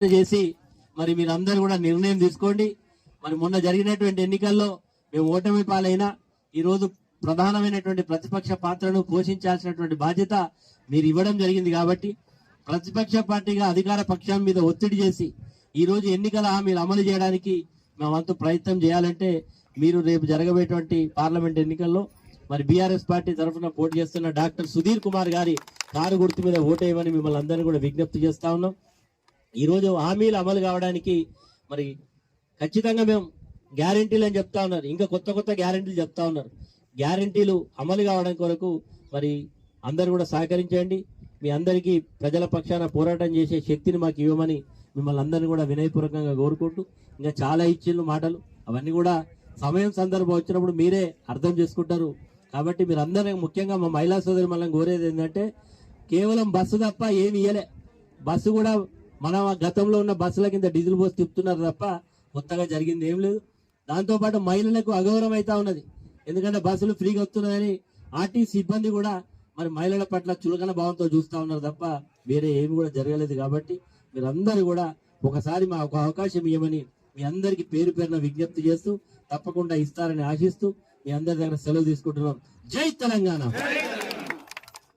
చేసి మరి మీరందరూ కూడా నిర్ణయం తీసుకోండి. మరి మొన్న జరిగినటువంటి ఎన్నికల్లో మేము ఓటమి పాలైనా ఈ రోజు ప్రధానమైనటువంటి ప్రతిపక్ష పాత్రను పోషించాల్సినటువంటి బాధ్యత మీరు ఇవ్వడం జరిగింది. కాబట్టి ప్రతిపక్ష పార్టీగా అధికార పక్షం మీద ఒత్తిడి చేసి ఈ రోజు ఎన్నికల హామీలు అమలు చేయడానికి మేమంతా ప్రయత్నం చేయాలంటే మీరు రేపు జరగబోయేటువంటి పార్లమెంట్ ఎన్నికల్లో మరి బీఆర్ఎస్ పార్టీ తరఫున పోటీ చేస్తున్న డాక్టర్ సుధీర్ కుమార్ గారి కారు గుర్తు మీద ఓటేయమని మిమ్మల్ని అందరినీ కూడా విజ్ఞప్తి చేస్తా ఉన్నాం. ఈ రోజు హామీలు అమలు కావడానికి మరి ఖచ్చితంగా మేము గ్యారెంటీలు అని చెప్తా ఉన్నారు, ఇంకా కొత్త కొత్త గ్యారెంటీలు చెప్తా ఉన్నారు. గ్యారెంటీలు అమలు కావడం కొరకు మరి అందరు కూడా సహకరించండి. మీ అందరికీ ప్రజల పక్షాన పోరాటం చేసే శక్తిని మాకు ఇవ్వమని మిమ్మల్ని అందరినీ కూడా వినయపూర్వకంగా కోరుకుంటూ, ఇంకా చాలా ఇచ్చిళ్ళు మాటలు అవన్నీ కూడా సమయం సందర్భం వచ్చినప్పుడు మీరే అర్థం చేసుకుంటారు. కాబట్టి మీరు అందరూ ముఖ్యంగా మా మహిళా సోదరి మనం కోరేది ఏంటంటే కేవలం బస్సు తప్ప ఏమి ఇయ్యలే. బస్సు కూడా మన గతంలో ఉన్న బస్సుల కింద డీజిల్ పోసి తిప్పుతున్నారు తప్ప కొత్తగా జరిగింది ఏం లేదు. దాంతోపాటు మహిళలకు అగౌరవం అవుతా ఉన్నది. ఎందుకంటే బస్సులు ఫ్రీగా వస్తున్నాయని ఆర్టీసీ సిబ్బంది కూడా మరి మహిళల పట్ల చులకన భావంతో చూస్తూ ఉన్నారు తప్ప వేరే ఏమి కూడా జరగలేదు. కాబట్టి మీరందరూ కూడా ఒకసారి మా ఒక అవకాశం ఇవ్వమని మీ అందరికీ పేరు పేరున విజ్ఞప్తి చేస్తూ తప్పకుండా ఇస్తారని ఆశిస్తూ మీ అందరి దగ్గర సెలవు తీసుకుంటున్నాం. జై తెలంగాణ.